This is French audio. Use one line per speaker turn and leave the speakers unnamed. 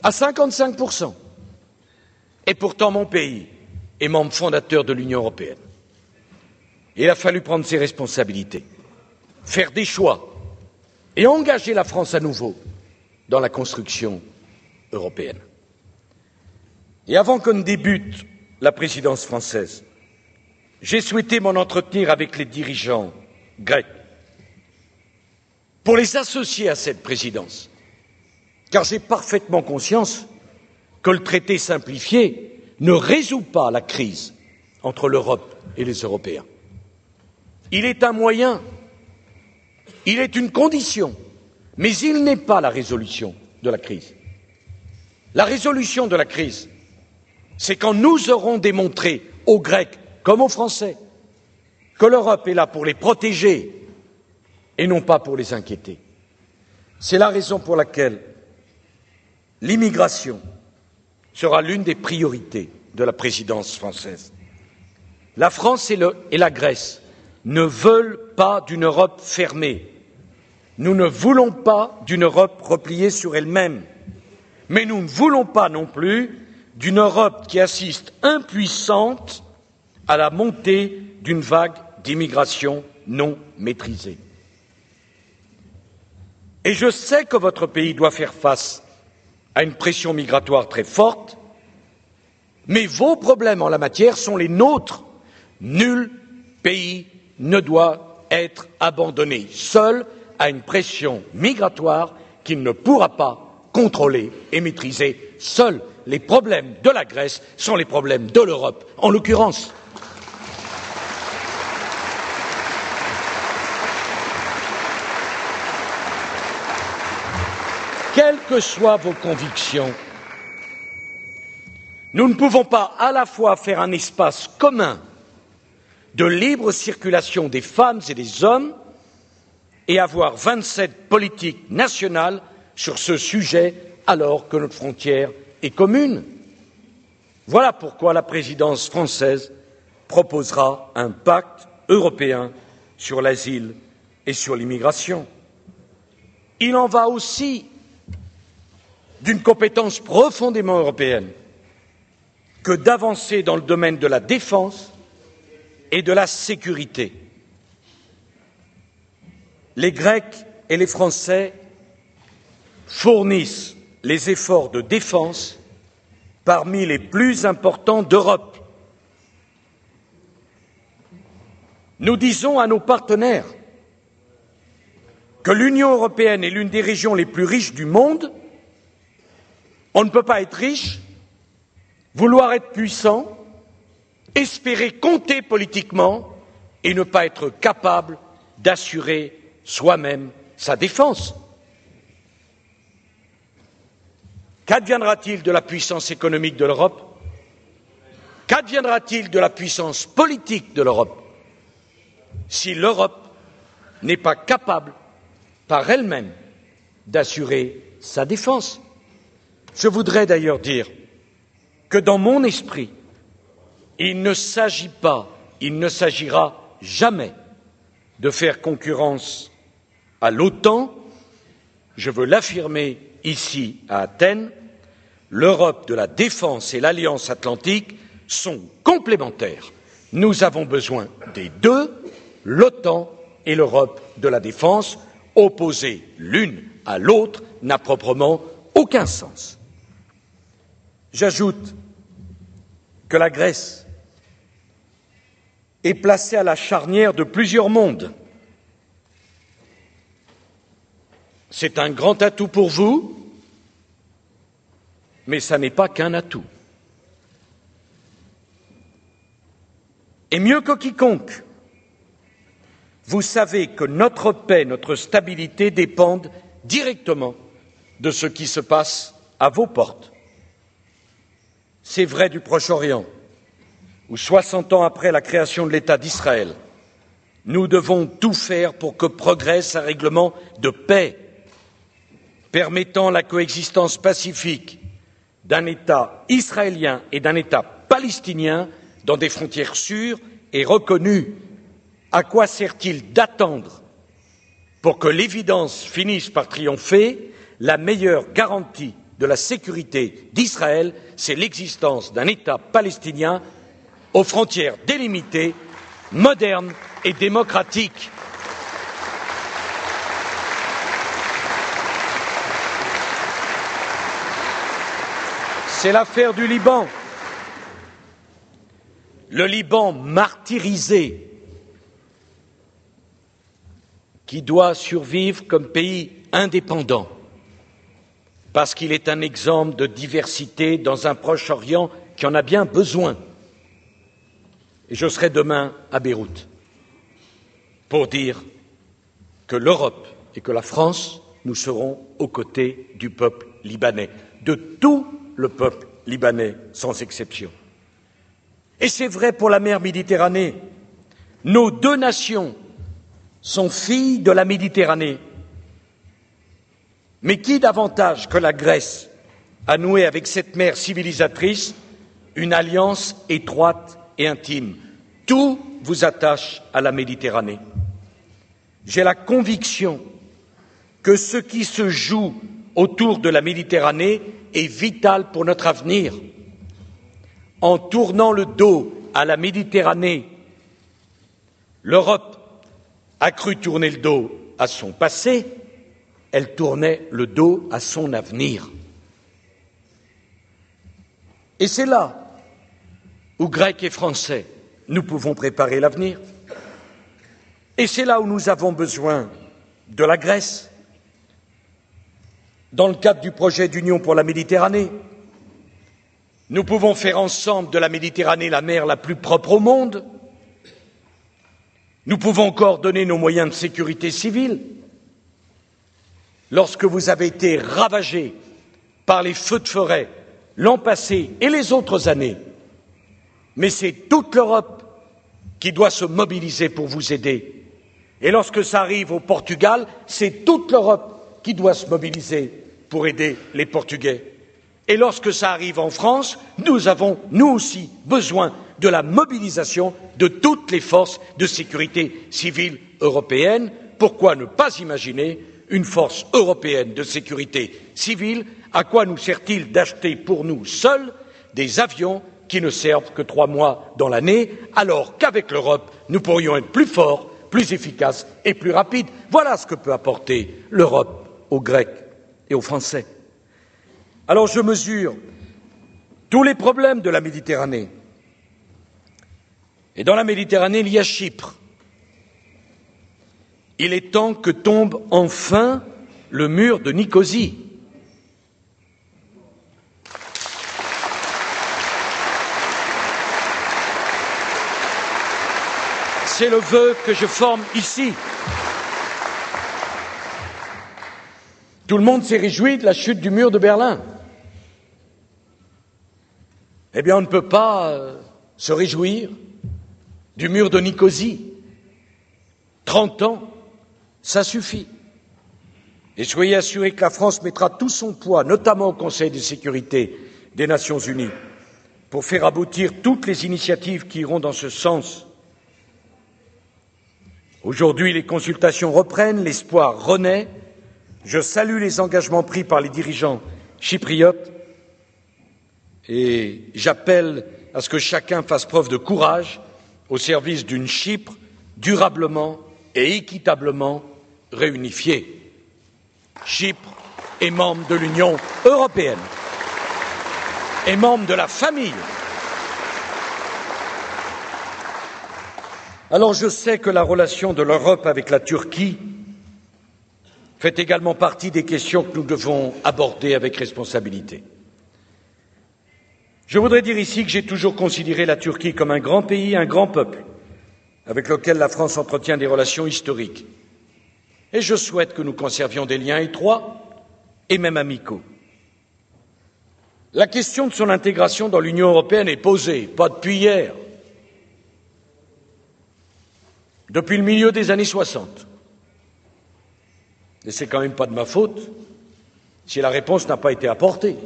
à 55%. Et pourtant, mon pays est membre fondateur de l'Union européenne. Il a fallu prendre ses responsabilités, faire des choix et engager la France à nouveau dans la construction européenne. Et avant que ne débute la présidence française, j'ai souhaité m'en entretenir avec les dirigeants grecs pour les associer à cette présidence, car j'ai parfaitement conscience que le traité simplifié ne résout pas la crise entre l'Europe et les Européens. Il est un moyen, il est une condition, mais il n'est pas la résolution de la crise. La résolution de la crise, c'est quand nous aurons démontré aux Grecs comme aux Français que l'Europe est là pour les protéger et non pas pour les inquiéter. C'est la raison pour laquelle l'immigration sera l'une des priorités de la présidence française. La France et la Grèce ne veulent pas d'une Europe fermée. Nous ne voulons pas d'une Europe repliée sur elle-même. Mais nous ne voulons pas non plus d'une Europe qui assiste impuissante à la montée d'une vague d'immigration non maîtrisée. Et je sais que votre pays doit faire face à une pression migratoire très forte, mais vos problèmes en la matière sont les nôtres. Nul pays ne doit être abandonné seul à une pression migratoire qu'il ne pourra pas contrôler et maîtriser seul. Les problèmes de la Grèce sont les problèmes de l'Europe, en l'occurrence. Quelles que soient vos convictions, nous ne pouvons pas à la fois faire un espace commun de libre circulation des femmes et des hommes et avoir 27 politiques nationales sur ce sujet alors que notre frontière est commune. Voilà pourquoi la présidence française proposera un pacte européen sur l'asile et sur l'immigration. Il en va aussi d'une compétence profondément européenne que d'avancer dans le domaine de la défense et de la sécurité. Les Grecs et les Français fournissent les efforts de défense parmi les plus importants d'Europe. Nous disons à nos partenaires que l'Union européenne est l'une des régions les plus riches du monde. On ne peut pas être riche, vouloir être puissant, espérer compter politiquement et ne pas être capable d'assurer soi-même sa défense. Qu'adviendra-t-il de la puissance économique de l'Europe? Qu'adviendra-t-il de la puissance politique de l'Europe si l'Europe n'est pas capable, par elle-même, d'assurer sa défense? Je voudrais d'ailleurs dire que dans mon esprit, il ne s'agira jamais de faire concurrence à l'OTAN. Je veux l'affirmer ici à Athènes, l'Europe de la défense et l'Alliance atlantique sont complémentaires. Nous avons besoin des deux, l'OTAN et l'Europe de la défense. Opposer l'une à l'autre n'a proprement aucun sens. J'ajoute que la Grèce est placée à la charnière de plusieurs mondes. C'est un grand atout pour vous, mais ça n'est pas qu'un atout. Et mieux que quiconque, vous savez que notre paix, notre stabilité dépendent directement de ce qui se passe à vos portes. C'est vrai du Proche-Orient, où 60 ans après la création de l'État d'Israël, nous devons tout faire pour que progresse un règlement de paix permettant la coexistence pacifique d'un État israélien et d'un État palestinien dans des frontières sûres et reconnues. À quoi sert-il d'attendre pour que l'évidence finisse par triompher? La meilleure garantie de la sécurité d'Israël, c'est l'existence d'un État palestinien aux frontières délimitées, modernes et démocratiques. C'est l'affaire du Liban. Le Liban martyrisé, qui doit survivre comme pays indépendant, parce qu'il est un exemple de diversité dans un Proche-Orient qui en a bien besoin. Et je serai demain à Beyrouth pour dire que l'Europe et que la France, nous serons aux côtés du peuple libanais, de tout le peuple libanais sans exception. Et c'est vrai pour la mer Méditerranée. Nos deux nations sont filles de la Méditerranée. Mais qui davantage que la Grèce a noué avec cette mer civilisatrice une alliance étroite et intime? Tout vous attache à la Méditerranée. J'ai la conviction que ce qui se joue autour de la Méditerranée est vital pour notre avenir. En tournant le dos à la Méditerranée, l'Europe a cru tourner le dos à son passé, elle tournait le dos à son avenir. Et c'est là où, Grecs et Français, nous pouvons préparer l'avenir. Et c'est là où nous avons besoin de la Grèce, dans le cadre du projet d'Union pour la Méditerranée. Nous pouvons faire ensemble de la Méditerranée la mer la plus propre au monde. Nous pouvons coordonner nos moyens de sécurité civile. Lorsque vous avez été ravagés par les feux de forêt l'an passé et les autres années, mais c'est toute l'Europe qui doit se mobiliser pour vous aider. Et lorsque ça arrive au Portugal, c'est toute l'Europe qui doit se mobiliser pour aider les Portugais. Et lorsque ça arrive en France, nous avons, nous aussi, besoin de la mobilisation de toutes les forces de sécurité civile européennes. Pourquoi ne pas imaginer une force européenne de sécurité civile? À quoi nous sert-il d'acheter pour nous seuls des avions qui ne servent que 3 mois dans l'année, alors qu'avec l'Europe, nous pourrions être plus forts, plus efficaces et plus rapides? Voilà ce que peut apporter l'Europe aux Grecs et aux Français. Alors je mesure tous les problèmes de la Méditerranée. Et dans la Méditerranée, il y a Chypre. Il est temps que tombe enfin le mur de Nicosie. C'est le vœu que je forme ici. Tout le monde s'est réjoui de la chute du mur de Berlin. Eh bien, on ne peut pas se réjouir du mur de Nicosie. 30 ans, ça suffit. Et soyez assurés que la France mettra tout son poids, notamment au Conseil de sécurité des Nations unies, pour faire aboutir toutes les initiatives qui iront dans ce sens. Aujourd'hui, les consultations reprennent, l'espoir renaît. Je salue les engagements pris par les dirigeants chypriotes et j'appelle à ce que chacun fasse preuve de courage au service d'une Chypre durablement et équitablement réunifiée. Chypre est membre de l'Union européenne, est membre de la famille. Alors je sais que la relation de l'Europe avec la Turquie fait également partie des questions que nous devons aborder avec responsabilité. Je voudrais dire ici que j'ai toujours considéré la Turquie comme un grand pays, un grand peuple, avec lequel la France entretient des relations historiques. Et je souhaite que nous conservions des liens étroits et même amicaux. La question de son intégration dans l'Union européenne est posée, pas depuis hier, depuis le milieu des années 60. Et c'est quand même pas de ma faute si la réponse n'a pas été apportée.